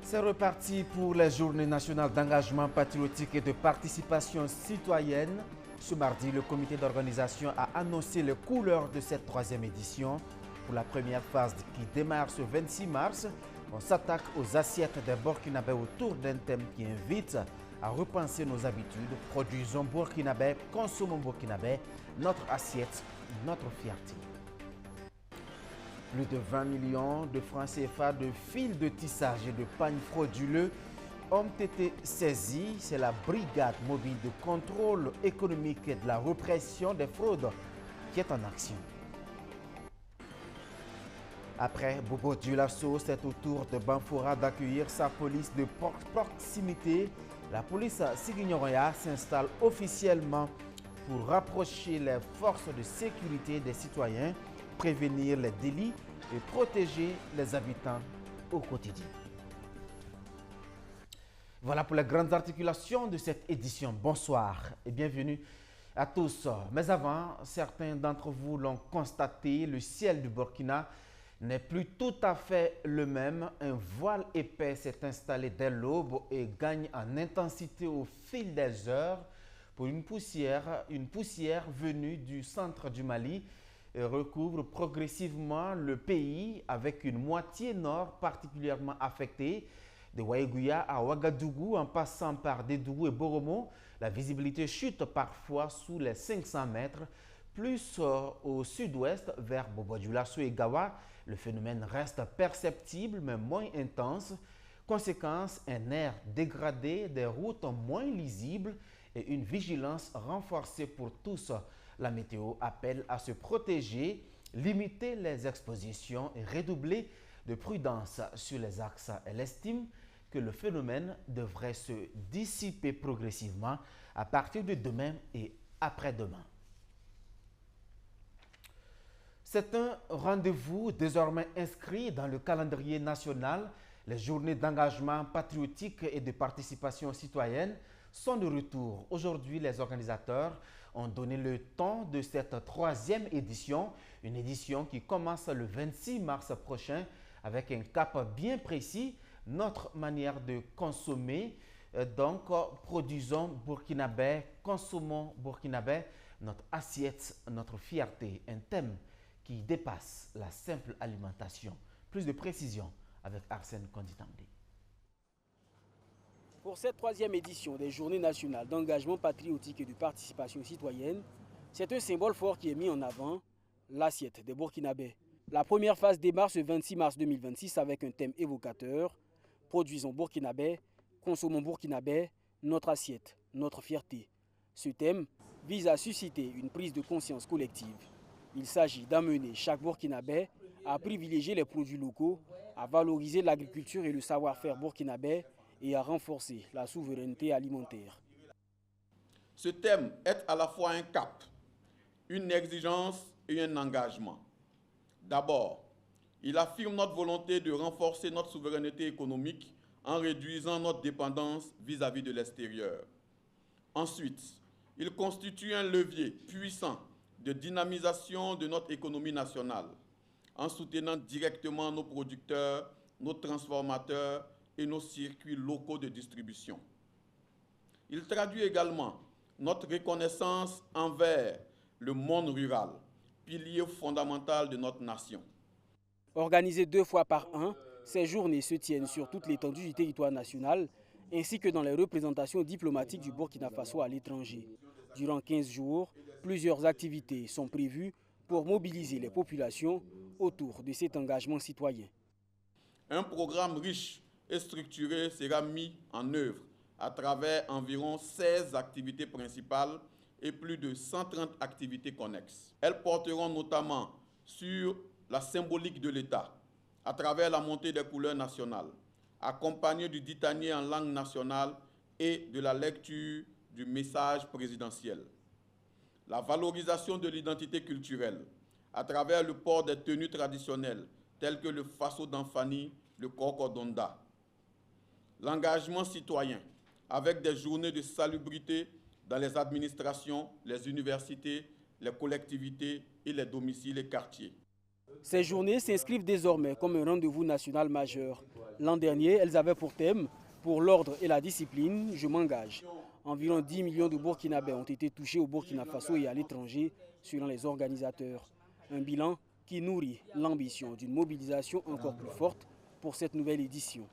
C'est reparti pour les journées nationales d'engagement patriotique et de participation citoyenne. Ce mardi, le comité d'organisation a annoncé les couleurs de cette troisième édition. Pour la première phase qui démarre ce 26 mars, on s'attaque aux assiettes des Burkinabés autour d'un thème qui invite à repenser nos habitudes. Produisons burkinabé, consommons burkinabé, notre assiette, notre fierté. Plus de 20 millions de francs CFA de fils de tissage et de pagnes frauduleux ont été saisis. C'est la brigade mobile de contrôle économique et de la répression des fraudes qui est en action. Après Bobo Dioulasso, c'est au tour de Banfora d'accueillir sa police de proximité. La police Ziguinchor s'installe officiellement pour rapprocher les forces de sécurité des citoyens, prévenir les délits et protéger les habitants au quotidien. Voilà pour les grandes articulations de cette édition. Bonsoir et bienvenue à tous. Mais avant, certains d'entre vous l'ont constaté, le ciel du Burkina n'est plus tout à fait le même. Un voile épais s'est installé dès l'aube et gagne en intensité au fil des heures pour une poussière venue du centre du Mali recouvre progressivement le pays avec une moitié nord particulièrement affectée. De Waïgouya à Ouagadougou en passant par Dédougou et Boromo, la visibilité chute parfois sous les 500 mètres. Plus au sud-ouest vers Bobo Dioulasso et Gawa, le phénomène reste perceptible mais moins intense. Conséquence, un air dégradé, des routes moins lisibles et une vigilance renforcée pour tous. La météo appelle à se protéger, limiter les expositions et redoubler de prudence sur les axes. Elle estime que le phénomène devrait se dissiper progressivement à partir de demain et après-demain. C'est un rendez-vous désormais inscrit dans le calendrier national. Les journées d'engagement patriotique et de participation citoyenne sont de retour. Aujourd'hui, les organisateurs ont donné le ton de cette troisième édition, une édition qui commence le 26 mars prochain avec un cap bien précis, notre manière de consommer. Donc, produisons burkinabé, consommons burkinabé, notre assiette, notre fierté, un thème qui dépasse la simple alimentation. Plus de précision avec Arsène Konditamdi. Pour cette troisième édition des Journées nationales d'engagement patriotique et de participation citoyenne, c'est un symbole fort qui est mis en avant, l'assiette des Burkinabés. La première phase démarre ce 26 mars 2026 avec un thème évocateur, produisons burkinabé, consommons burkinabé, notre assiette, notre fierté. Ce thème vise à susciter une prise de conscience collective. Il s'agit d'amener chaque burkinabé à privilégier les produits locaux, à valoriser l'agriculture et le savoir-faire burkinabé, et à renforcer la souveraineté alimentaire. Ce thème est à la fois un cap, une exigence et un engagement. D'abord, il affirme notre volonté de renforcer notre souveraineté économique en réduisant notre dépendance vis-à-vis de l'extérieur. Ensuite, il constitue un levier puissant de dynamisation de notre économie nationale en soutenant directement nos producteurs, nos transformateurs et nos circuits locaux de distribution. Il traduit également notre reconnaissance envers le monde rural, pilier fondamental de notre nation. Organisées 2 fois par an, ces journées se tiennent sur toute l'étendue du territoire national, ainsi que dans les représentations diplomatiques du Burkina Faso à l'étranger. Durant 15 jours, plusieurs activités sont prévues pour mobiliser les populations autour de cet engagement citoyen. Un programme riche et structuré sera mis en œuvre à travers environ 16 activités principales et plus de 130 activités connexes. Elles porteront notamment sur la symbolique de l'État, à travers la montée des couleurs nationales, accompagnée du ditanier en langue nationale et de la lecture du message présidentiel. La valorisation de l'identité culturelle, à travers le port des tenues traditionnelles, telles que le faso d'Anfani, le Kokodonda. L'engagement citoyen, avec des journées de salubrité dans les administrations, les universités, les collectivités et les domiciles et quartiers. Ces journées s'inscrivent désormais comme un rendez-vous national majeur. L'an dernier, elles avaient pour thème « Pour l'ordre et la discipline, je m'engage ». Environ 10 millions de Burkinabés ont été touchés au Burkina Faso et à l'étranger, selon les organisateurs. Un bilan qui nourrit l'ambition d'une mobilisation encore plus forte pour cette nouvelle édition.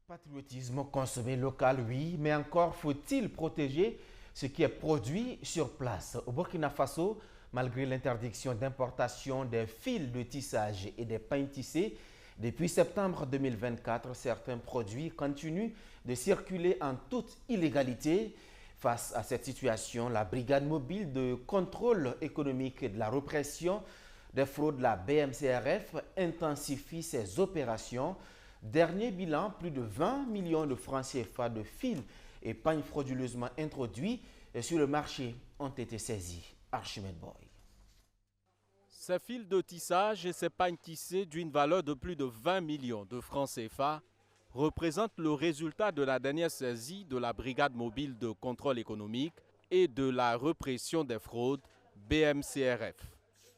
Patriotisme, consommer local, oui, mais encore faut-il protéger ce qui est produit sur place. Au Burkina Faso, malgré l'interdiction d'importation des fils de tissage et des pains tissés, depuis septembre 2024, certains produits continuent de circuler en toute illégalité. Face à cette situation, la brigade mobile de contrôle économique et de la répression des fraudes, la BMCRF, intensifie ses opérations. Dernier bilan, plus de 20 millions de francs CFA de fils et pagnes frauduleusement introduits sur le marché ont été saisis. Archimède Boy. Ces fils de tissage et ces pagnes tissées d'une valeur de plus de 20 millions de francs CFA représentent le résultat de la dernière saisie de la brigade mobile de contrôle économique et de la répression des fraudes BMCRF.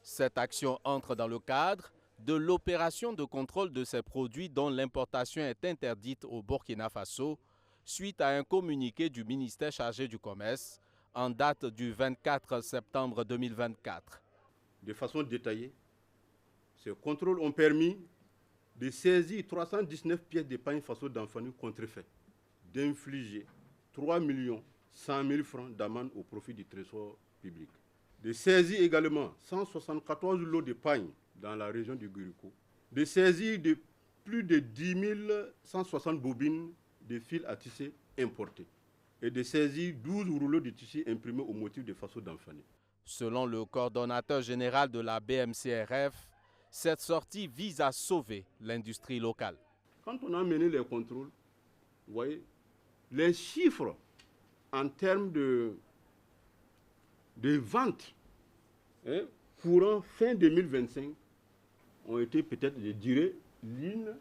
Cette action entre dans le cadre de l'opération de contrôle de ces produits dont l'importation est interdite au Burkina Faso suite à un communiqué du ministère chargé du commerce en date du 24 septembre 2024. De façon détaillée, ces contrôles ont permis de saisir 319 pièces de pain faso d'enfants contrefaits, d'infliger 3 100 000 francs d'amende au profit du trésor public, de saisir également 174 lots de pain dans la région du Guriko, de saisir de plus de 10 160 bobines de fils à tisser importés et de saisir 12 rouleaux de tissu imprimés au motif de faso d'enfants. Selon le coordonnateur général de la BMCRF, cette sortie vise à sauver l'industrie locale. Quand on a mené les contrôles, vous voyez, les chiffres en termes de vente courant fin 2025 ont été peut-être, je dirais, l'une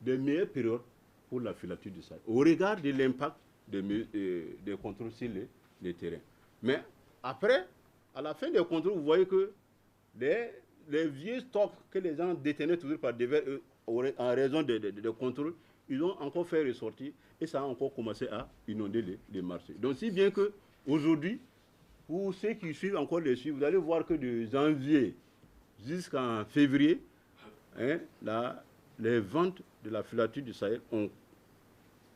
des meilleures périodes pour la filature du Sahel, au regard de l'impact des contrôles sur les terrains. Mais après, à la fin des contrôles, vous voyez que les vieux stocks que les gens détenaient toujours par devers en raison des contrôles, ils ont encore fait ressortir et ça a encore commencé à inonder les marchés. Donc si bien qu'aujourd'hui, pour ceux qui suivent encore les chiffres, vous allez voir que de janvier jusqu'en février, les ventes de la filature du Sahel ont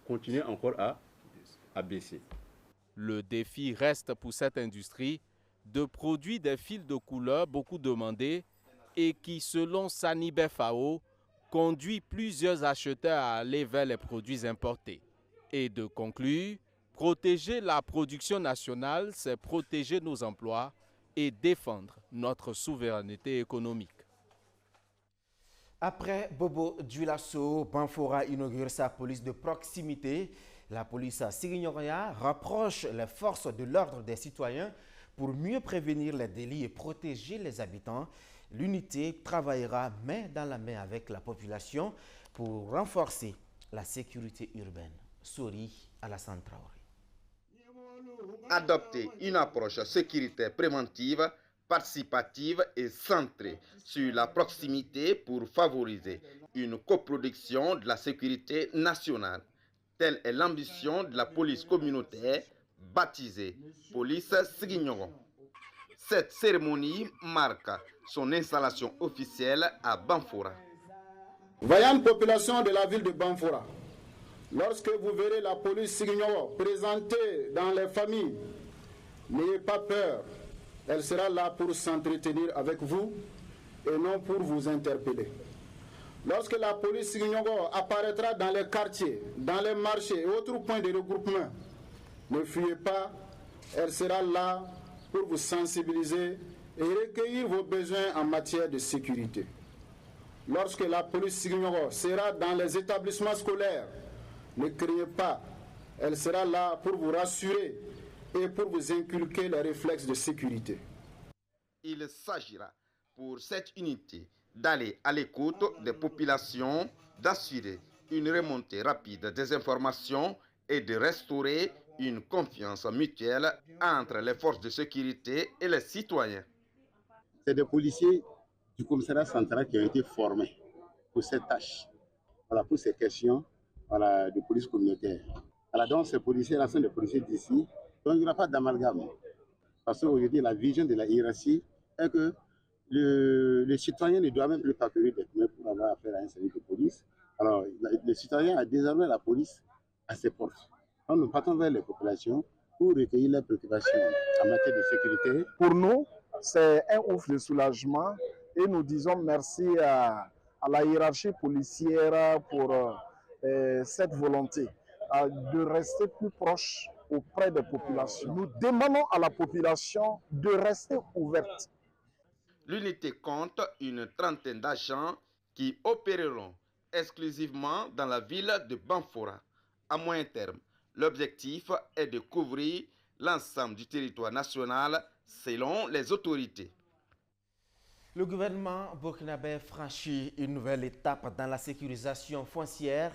continué encore à baisser. Le défi reste pour cette industrie de produire des fils de couleur beaucoup demandés et qui, selon Sanibé Fao, conduit plusieurs acheteurs à aller vers les produits importés. Et de conclure, protéger la production nationale, c'est protéger nos emplois et défendre notre souveraineté économique. Après Bobo Dioulasso, Banfora inaugure sa police de proximité. La police à Signoria rapproche les forces de l'ordre des citoyens pour mieux prévenir les délits et protéger les habitants. L'unité travaillera main dans la main avec la population pour renforcer la sécurité urbaine. Sori Alassane Traoré. Adopter une approche sécuritaire préventive, participative et centrée sur la proximité pour favoriser une coproduction de la sécurité nationale. Telle est l'ambition de la police communautaire baptisée Police Signoron. Cette cérémonie marque son installation officielle à Banfora. Vaillante population de la ville de Banfora, lorsque vous verrez la police Signoron présentée dans les familles, n'ayez pas peur. Elle sera là pour s'entretenir avec vous et non pour vous interpeller. Lorsque la police Signoron apparaîtra dans les quartiers, dans les marchés et autres points de regroupement, ne fuyez pas, elle sera là pour vous sensibiliser et recueillir vos besoins en matière de sécurité. Lorsque la police Signoron sera dans les établissements scolaires, ne craignez pas, elle sera là pour vous rassurer et pour vous inculquer les réflexes de sécurité. Il s'agira pour cette unité d'aller à l'écoute des populations, d'assurer une remontée rapide des informations et de restaurer une confiance mutuelle entre les forces de sécurité et les citoyens. C'est des policiers du commissariat central qui ont été formés pour cette tâche, voilà, pour ces questions, voilà, de police communautaire. Alors donc ces policiers, l'ensemble des policiers d'ici, donc il n'y aura pas d'amalgame. Parce qu'aujourd'hui, la vision de la hiérarchie est que le citoyen ne doit même plus parcourir des chemins pour avoir affaire à un service de police. Alors, le citoyen a désormais la police à ses portes. Donc, nous partons vers les populations pour recueillir leurs préoccupations en matière de sécurité. Pour nous, c'est un ouf de soulagement et nous disons merci à la hiérarchie policière pour cette volonté de rester plus proche auprès des populations. Nous demandons à la population de rester ouverte. L'unité compte une trentaine d'agents qui opéreront exclusivement dans la ville de Banfora. À moyen terme, l'objectif est de couvrir l'ensemble du territoire national selon les autorités. Le gouvernement burkinabé franchit une nouvelle étape dans la sécurisation foncière.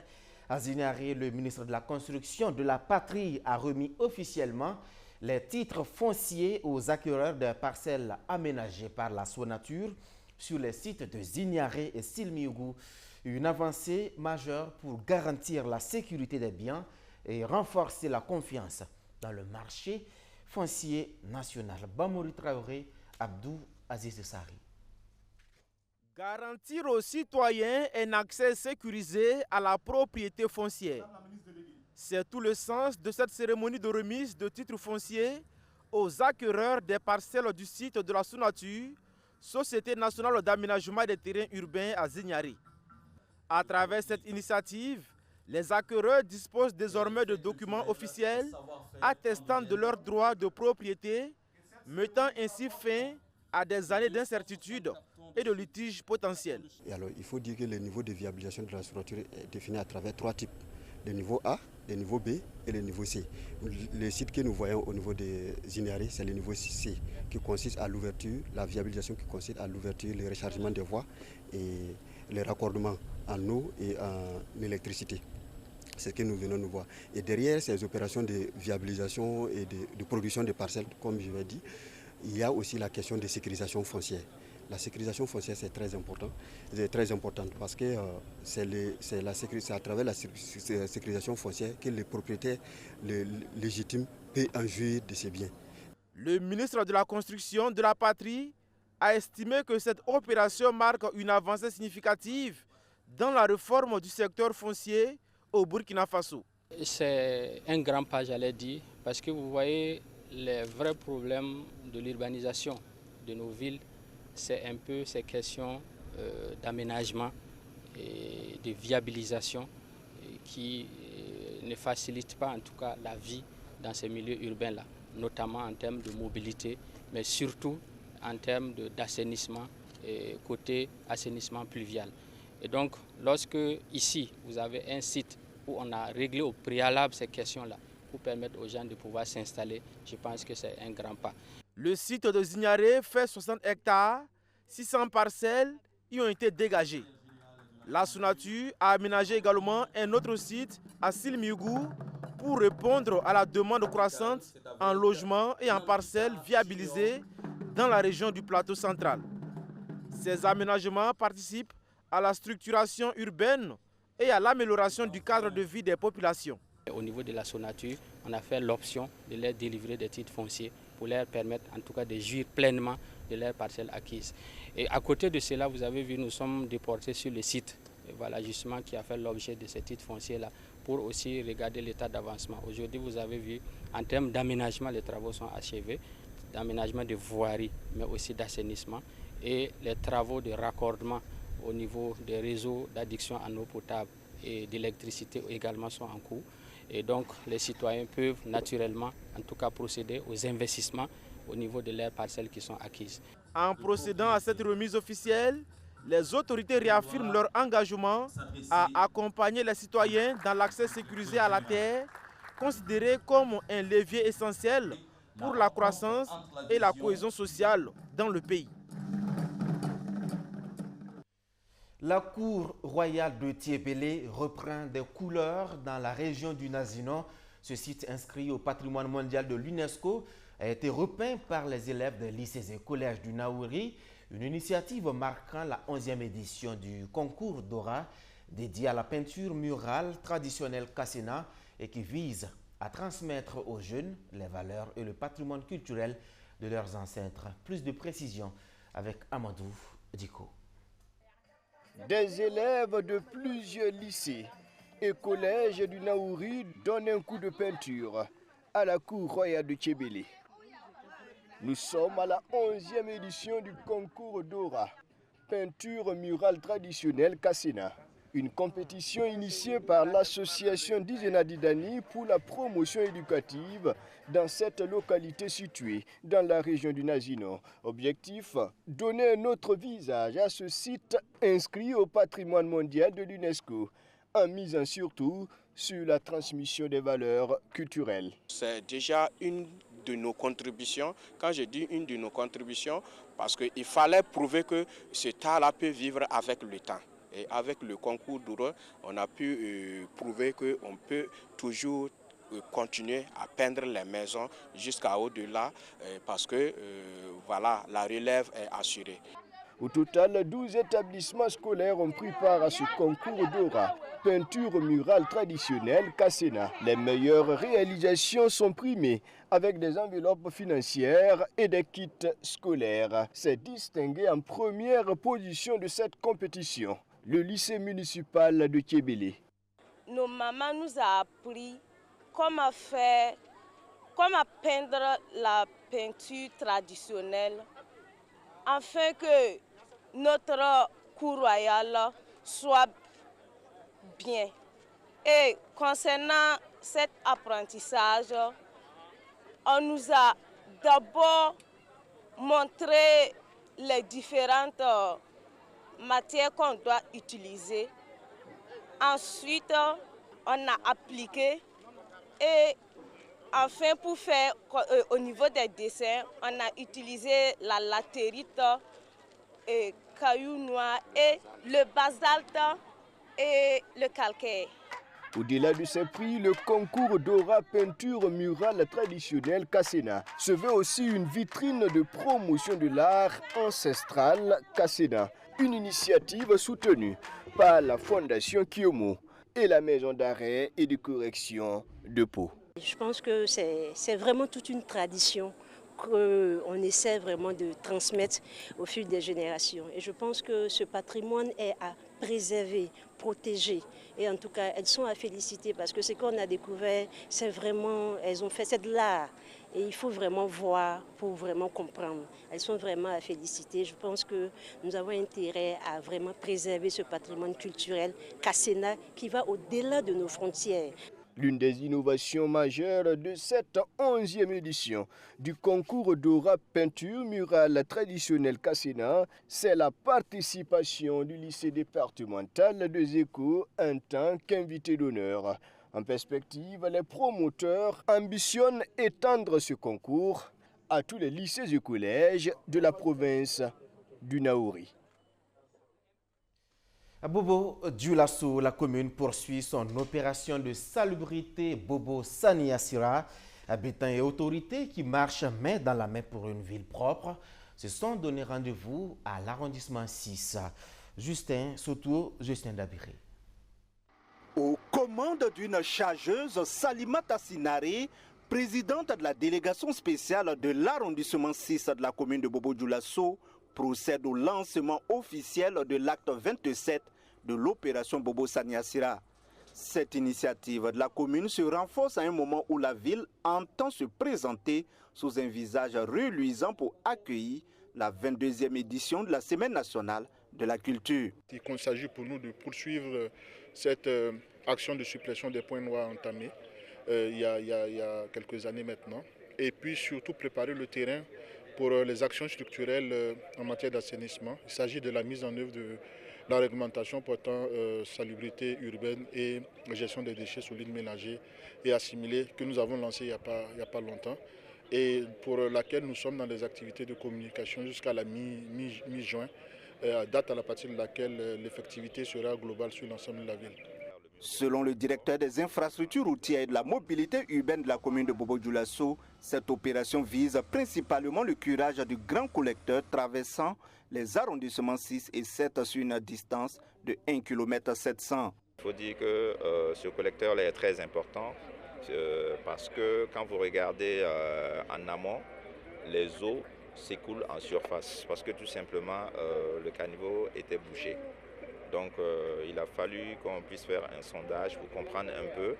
À Zignaré, le ministre de la Construction de la Patrie a remis officiellement les titres fonciers aux acquéreurs de parcelles aménagées par la Sonature sur les sites de Zignaré et Silmiougou. Une avancée majeure pour garantir la sécurité des biens et renforcer la confiance dans le marché foncier national. Bamouri Traoré, Abdou Aziz Sari. Garantir aux citoyens un accès sécurisé à la propriété foncière. C'est tout le sens de cette cérémonie de remise de titres fonciers aux acquéreurs des parcelles du site de la Sonature, Société nationale d'aménagement des terrains urbains à Zignaré. À travers cette initiative, les acquéreurs disposent désormais de documents officiels attestant de leurs droits de propriété, mettant ainsi fin à des années d'incertitude et de litiges potentiels. Et alors, il faut dire que le niveau de viabilisation de la structure est défini à travers trois types. Le niveau A, le niveau B et le niveau C. Le site que nous voyons au niveau de Zignaré, c'est le niveau C, qui consiste à l'ouverture, la viabilisation qui consiste à l'ouverture, le rechargement des voies et le raccordement en eau et en électricité. C'est ce que nous venons de voir. Et derrière ces opérations de viabilisation et de production de parcelles, comme je l'ai dit, il y a aussi la question de sécurisation foncière. La sécurisation foncière, c'est très important. C'est très important parce que c'est à travers la sécurisation foncière que le propriétaire légitime peut en jouir de ses biens. Le ministre de la Construction de la Patrie a estimé que cette opération marque une avancée significative dans la réforme du secteur foncier au Burkina Faso. C'est un grand pas, j'allais dire, parce que vous voyez les vrais problèmes de l'urbanisation de nos villes, c'est un peu ces questions d'aménagement et de viabilisation qui ne facilitent pas en tout cas la vie dans ces milieux urbains-là, notamment en termes de mobilité, mais surtout en termes d'assainissement, côté assainissement pluvial. Et donc, lorsque ici, vous avez un site où on a réglé au préalable ces questions-là, pour permettre aux gens de pouvoir s'installer, je pense que c'est un grand pas. Le site de Zignaré fait 60 hectares, 600 parcelles y ont été dégagées. La Sonature a aménagé également un autre site à Silmiougou pour répondre à la demande croissante en logements et en parcelles viabilisées dans la région du plateau central. Ces aménagements participent à la structuration urbaine et à l'amélioration du cadre de vie des populations. Au niveau de la Sonature, on a fait l'option de leur délivrer des titres fonciers pour leur permettre en tout cas de jouir pleinement de leurs parcelles acquises. Et à côté de cela, vous avez vu, nous sommes déportés sur le site, voilà, justement, qui a fait l'objet de ces titres fonciers-là, pour aussi regarder l'état d'avancement. Aujourd'hui, vous avez vu, en termes d'aménagement, les travaux sont achevés, d'aménagement de voiries, mais aussi d'assainissement, et les travaux de raccordement au niveau des réseaux d'adduction en eau potable et d'électricité également sont en cours. Et donc, les citoyens peuvent naturellement, en tout cas, procéder aux investissements au niveau de leurs parcelles qui sont acquises. En procédant à cette remise officielle, les autorités réaffirment leur engagement à accompagner les citoyens dans l'accès sécurisé à la terre, considéré comme un levier essentiel pour la croissance et la cohésion sociale dans le pays. La cour royale de Tiébélé reprend des couleurs dans la région du Nazinon. Ce site inscrit au patrimoine mondial de l'UNESCO a été repeint par les élèves des lycées et collèges du Naouri. Une initiative marquant la 11e édition du concours Dora dédié à la peinture murale traditionnelle Kassena et qui vise à transmettre aux jeunes les valeurs et le patrimoine culturel de leurs ancêtres. Plus de précision avec Amadou Diko. Des élèves de plusieurs lycées et collèges du Naouri donnent un coup de peinture à la cour royale de Tchébélé. Nous sommes à la 11e édition du concours Dora, peinture murale traditionnelle Kassena. Une compétition initiée par l'association Dizena Didani pour la promotion éducative dans cette localité située dans la région du Nazino. Objectif, donner un autre visage à ce site inscrit au patrimoine mondial de l'UNESCO, en misant surtout sur la transmission des valeurs culturelles. C'est déjà une de nos contributions. Quand je dis une de nos contributions, parce qu'il fallait prouver que cet art-là peut vivre avec le temps. Et avec le concours Dora, on a pu prouver qu'on peut toujours continuer à peindre les maisons jusqu'à au-delà parce que voilà, la relève est assurée. Au total, 12 établissements scolaires ont pris part à ce concours Dora, peinture murale traditionnelle Kassena. Les meilleures réalisations sont primées avec des enveloppes financières et des kits scolaires. C'est distingué en première position de cette compétition le lycée municipal de Tchébélé. Nos mamans nous ont appris comment peindre la peinture traditionnelle afin que notre cour royale soit bien. Et concernant cet apprentissage, on nous a d'abord montré les différentes matières qu'on doit utiliser. Ensuite, on a appliqué et enfin pour faire au niveau des dessins, on a utilisé la latérite, et caillou noir et le basalte et le calcaire. Au-delà de ces prix, le concours Dora peinture murale traditionnelle Kassena se veut aussi une vitrine de promotion de l'art ancestral Kassena. Une initiative soutenue par la Fondation Kiomo et la Maison d'arrêt et de correction de Pau. Je pense que c'est vraiment toute une tradition qu'on essaie vraiment de transmettre au fil des générations. Et je pense que ce patrimoine est à préserver, protéger. Et en tout cas, elles sont à féliciter parce que ce qu'on a découvert, c'est vraiment, elles ont fait, c'est de l'art. Et il faut vraiment voir pour vraiment comprendre. Elles sont vraiment à féliciter. Je pense que nous avons intérêt à vraiment préserver ce patrimoine culturel Kassena qui va au-delà de nos frontières. L'une des innovations majeures de cette 11e édition du concours Dora peinture murale traditionnelle Kassena, c'est la participation du lycée départemental de Zéko en tant qu'invité d'honneur. En perspective, les promoteurs ambitionnent étendre ce concours à tous les lycées et collèges de la province du Naouri. À Bobo Dioulasso, la commune poursuit son opération de salubrité Bobo Saniasira. Habitants et autorités qui marchent main dans la main pour une ville propre se sont donné rendez-vous à l'arrondissement 6. Justin Dabiré. Aux commandes d'une chargeuse, Salimata Sinare, présidente de la délégation spéciale de l'arrondissement 6 de la commune de Bobo Dioulasso, procède au lancement officiel de l'acte 27 de l'opération Bobo Saniasira. Cette initiative de la commune se renforce à un moment où la ville entend se présenter sous un visage reluisant pour accueillir la 22e édition de la Semaine nationale de la culture. Il s'agit pour nous de poursuivre cette action de suppression des points noirs entamée il y a quelques années maintenant, et puis surtout préparer le terrain pour les actions structurelles en matière d'assainissement. Il s'agit de la mise en œuvre de la réglementation portant salubrité urbaine et gestion des déchets solides ménagers et assimilés que nous avons lancée il n'y a pas longtemps et pour laquelle nous sommes dans des activités de communication jusqu'à la mi-juin, date à partir de laquelle l'effectivité sera globale sur l'ensemble de la ville. Selon le directeur des infrastructures routières et de la mobilité urbaine de la commune de Bobo-Dioulasso, cette opération vise principalement le curage du grand collecteur traversant les arrondissements 6 et 7 sur une distance de 1,7 km. Il faut dire que ce collecteur-là est très important parce que quand vous regardez en amont, les eaux s'écoulent en surface parce que tout simplement le caniveau était bouché. Donc il a fallu qu'on puisse faire un sondage pour comprendre un peu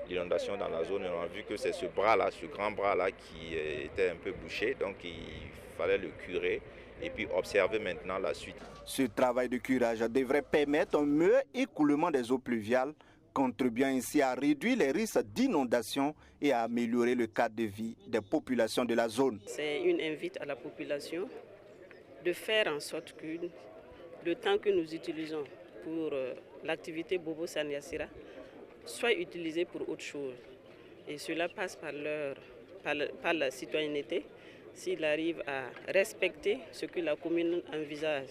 l'inondation dans la zone. Et on a vu que c'est ce bras-là, ce grand bras-là qui était un peu bouché. Donc il fallait le curer et puis observer maintenant la suite. Ce travail de curage devrait permettre un meilleur écoulement des eaux pluviales, contribuant ainsi à réduire les risques d'inondation et à améliorer le cadre de vie des populations de la zone. C'est une invite à la population de faire en sorte que le temps que nous utilisons pour l'activité Bobo Sanyasira soit utilisé pour autre chose. Et cela passe par la citoyenneté. S'il arrive à respecter ce que la commune envisage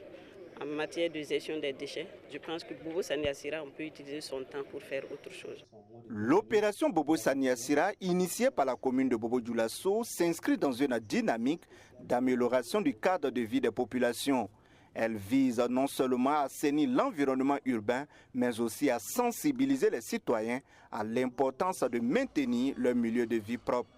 en matière de gestion des déchets, je pense que Bobo Sanyasira, on peut utiliser son temps pour faire autre chose. L'opération Bobo Sanyasira, initiée par la commune de Bobo-Dioulasso, s'inscrit dans une dynamique d'amélioration du cadre de vie des populations. Elle vise non seulement à assainir l'environnement urbain, mais aussi à sensibiliser les citoyens à l'importance de maintenir leur milieu de vie propre.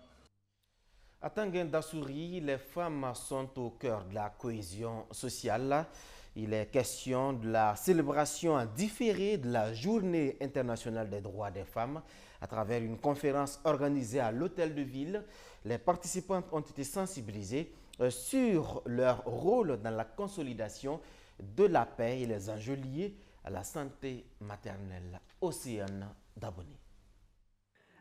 À Tanguy-Ndassuri, les femmes sont au cœur de la cohésion sociale. Il est question de la célébration en différé de la Journée internationale des droits des femmes à travers une conférence organisée à l'Hôtel de Ville. Les participantes ont été sensibilisées sur leur rôle dans la consolidation de la paix et les enjeux liés à la santé maternelle. Océane Daboni.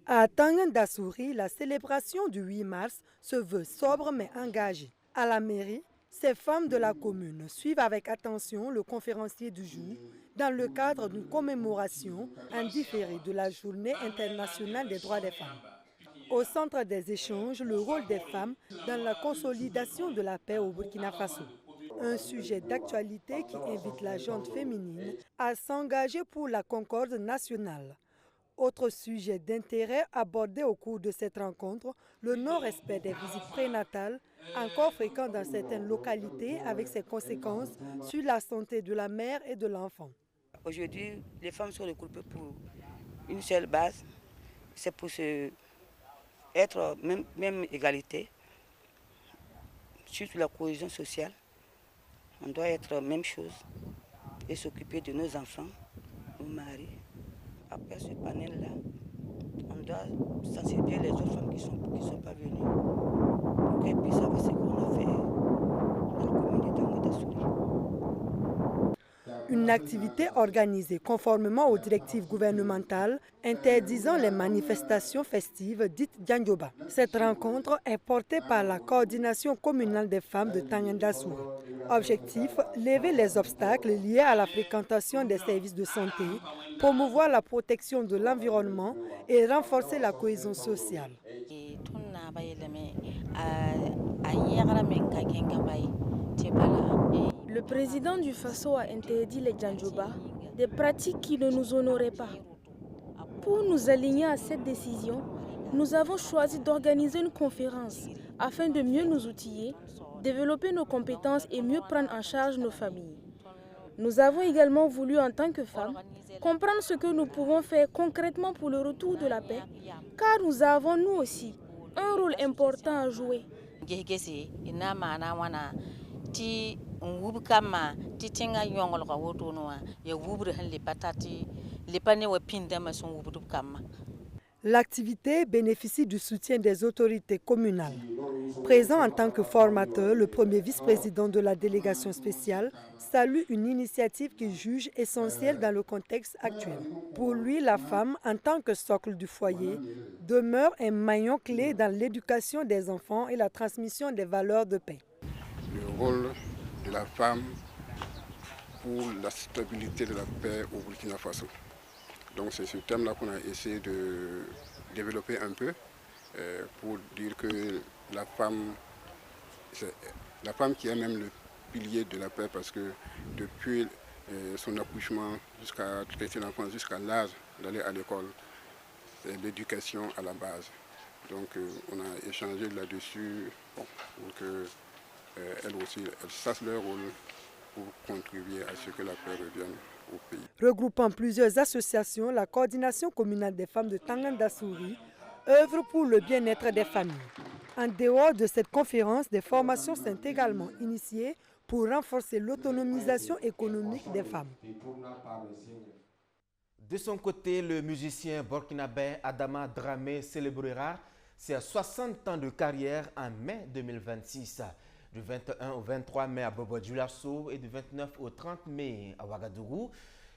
À Tanguy-Ndassuri, la célébration du 8 mars se veut sobre mais engagée. À la mairie, ces femmes de la commune suivent avec attention le conférencier du jour dans le cadre d'une commémoration en différé de la Journée internationale des droits des femmes. Au centre des échanges, le rôle des femmes dans la consolidation de la paix au Burkina Faso. Un sujet d'actualité qui invite la gente féminine à s'engager pour la concorde nationale. Autre sujet d'intérêt abordé au cours de cette rencontre, le non-respect des visites prénatales, encore fréquent dans certaines localités avec ses conséquences sur la santé de la mère et de l'enfant. Aujourd'hui, les femmes sont regroupées pour une seule base, c'est pour être même égalité, surtout la cohésion sociale. On doit être même chose et s'occuper de nos enfants, nos maris. Après ce panel-là, on doit sensibiliser les autres femmes qui ne sont pas venues pour qu'elles puissent savoir ce qu'on a fait dans la commune de Tanguy-Ndassuri. Une activité organisée conformément aux directives gouvernementales interdisant les manifestations festives dites Djandjoba. Cette rencontre est portée par la coordination communale des femmes de Tanguy-Ndassuri. Objectif, lever les obstacles liés à la fréquentation des services de santé, promouvoir la protection de l'environnement et renforcer la cohésion sociale. Le président du Faso a interdit les Djandjoba, des pratiques qui ne nous honoraient pas. Pour nous aligner à cette décision, nous avons choisi d'organiser une conférence afin de mieux nous outiller, développer nos compétences et mieux prendre en charge nos familles. Nous avons également voulu, en tant que femmes, comprendre ce que nous pouvons faire concrètement pour le retour de la paix, car nous avons, nous aussi, un rôle important à jouer. L'activité bénéficie du soutien des autorités communales. Présent en tant que formateur, le premier vice-président de la délégation spéciale salue une initiative qu'il juge essentielle dans le contexte actuel. Pour lui, la femme, en tant que socle du foyer, demeure un maillon clé dans l'éducation des enfants et la transmission des valeurs de paix. Le rôle de la femme pour la stabilité de la paix au Burkina Faso. Donc c'est ce thème-là qu'on a essayé de développer un peu pour dire que la femme qui est même le pilier de la paix parce que depuis son accouchement jusqu'à traiter l'enfant jusqu'à l'âge d'aller à l'école. C'est l'éducation à la base. Donc on a échangé là-dessus pour qu'elles aussi elles sachent leur rôle pour contribuer à ce que la paix revienne au pays. Regroupant plusieurs associations, la coordination communale des femmes de Tangandasouri œuvre pour le bien-être des familles. En dehors de cette conférence, des formations sont également initiées pour renforcer l'autonomisation économique des femmes. De son côté, le musicien burkinabé Adama Dramé célébrera ses 60 ans de carrière en mai 2026. Du 21 au 23 mai à Bobo-Dioulasso et du 29 au 30 mai à Ouagadougou,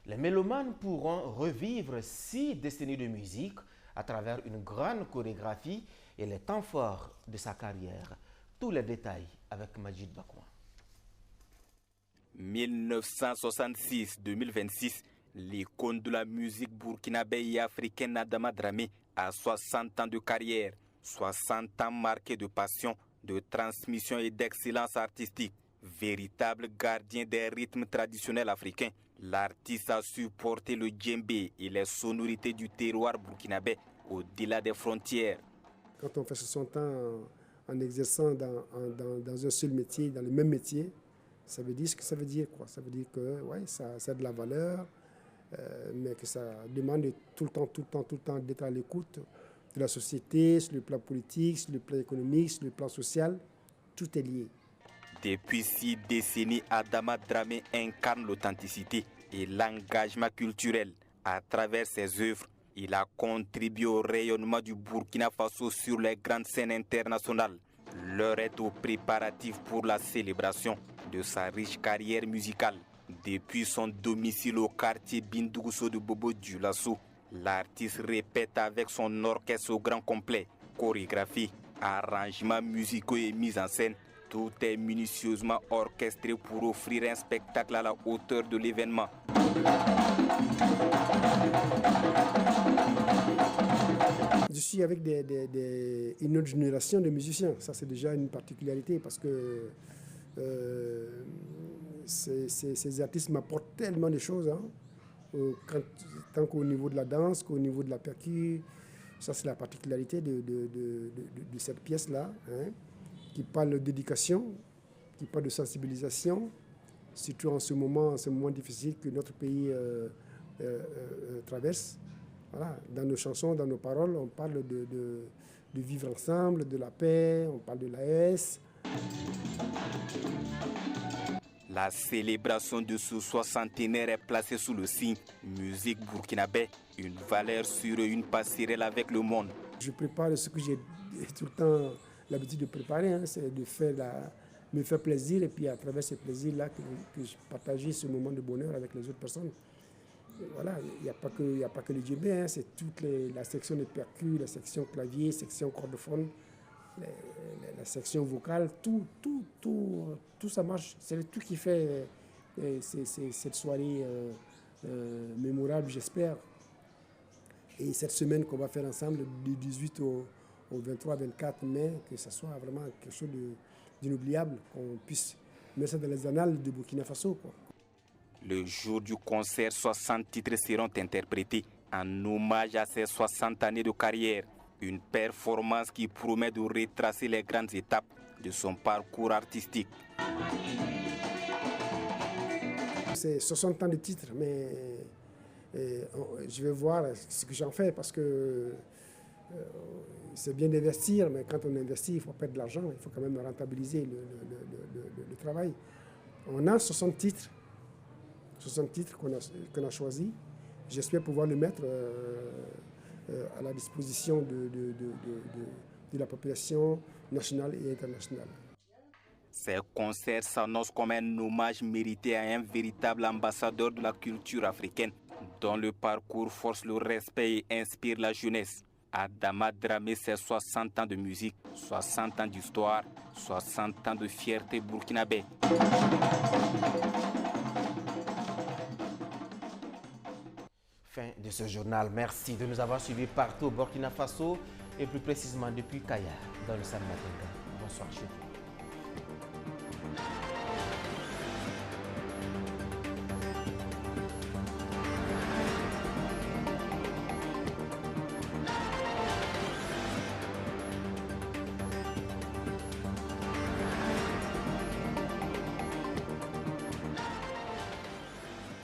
les mélomanes pourront revivre 6 décennies de musique à travers une grande chorégraphie et les temps forts de sa carrière. Tous les détails avec Majid Bakouan. 1966-2026, l'icône de la musique burkinabé et africaine Adama Dramé a 60 ans de carrière, 60 ans marqués de passion, de transmission et d'excellence artistique. Véritable gardien des rythmes traditionnels africains, l'artiste a su porter le djembé et les sonorités du terroir burkinabé au-delà des frontières. Quand on fait 60 ans en exerçant dans un seul métier, dans le même métier, ça veut dire ce que ça veut dire, quoi. Ça veut dire que ouais, ça a de la valeur, mais que ça demande tout le temps d'être à l'écoute de la société, sur le plan politique, sur le plan économique, sur le plan social. Tout est lié. Depuis 6 décennies, Adama Dramé incarne l'authenticité et l'engagement culturel. À travers ses œuvres, il a contribué au rayonnement du Burkina Faso sur les grandes scènes internationales. L'heure est aux préparatifs pour la célébration de sa riche carrière musicale. Depuis son domicile au quartier Bindougusso de Bobo-Dioulasso, l'artiste répète avec son orchestre au grand complet. Chorégraphie, arrangements musicaux et mise en scène, tout est minutieusement orchestré pour offrir un spectacle à la hauteur de l'événement. Je suis avec une autre génération de musiciens. Ça, c'est déjà une particularité parce que ces artistes m'apportent tellement de choses. Hein. Tant qu'au niveau de la danse, qu'au niveau de la percu. Ça, c'est la particularité de cette pièce-là, hein, qui parle d'éducation, qui parle de sensibilisation, surtout en ce moment difficile que notre pays traverse. Voilà. Dans nos chansons, dans nos paroles, on parle de vivre ensemble, de la paix, on parle de l'AS. La célébration de ce soixantenaire est placée sous le signe musique burkinabé, une valeur sur une passerelle avec le monde. Je prépare ce que j'ai tout le temps l'habitude de préparer, hein, c'est de me faire plaisir et puis à travers ce plaisir-là que je partage ce moment de bonheur avec les autres personnes. Voilà, il n'y a pas que le djembé, hein, c'est toute la section de percus, la section clavier, section cordophone, la section vocale, tout ça marche. C'est tout qui fait cette soirée mémorable, j'espère. Et cette semaine qu'on va faire ensemble, du 18 au 23-24 mai, que ce soit vraiment quelque chose d'inoubliable, qu'on puisse mettre ça dans les annales de Burkina Faso, quoi. Le jour du concert, 60 titres seront interprétés en hommage à ses 60 années de carrière. Une performance qui promet de retracer les grandes étapes de son parcours artistique. C'est 60 ans de titres, mais je vais voir ce que j'en fais parce que c'est bien d'investir, mais quand on investit, il faut perdre de l'argent, il faut quand même rentabiliser le travail. On a 60 titres qu'on a choisis. J'espère pouvoir le mettre à la disposition de la population nationale et internationale. Ces concerts s'annoncent comme un hommage mérité à un véritable ambassadeur de la culture africaine, dont le parcours force le respect et inspire la jeunesse. Adama Dramé, c'est 60 ans de musique, 60 ans d'histoire, 60 ans de fierté burkinabé. Fin de ce journal. Merci de nous avoir suivis partout au Burkina Faso et plus précisément depuis Kaya, dans le Sam Matenga. Bonsoir chez vous.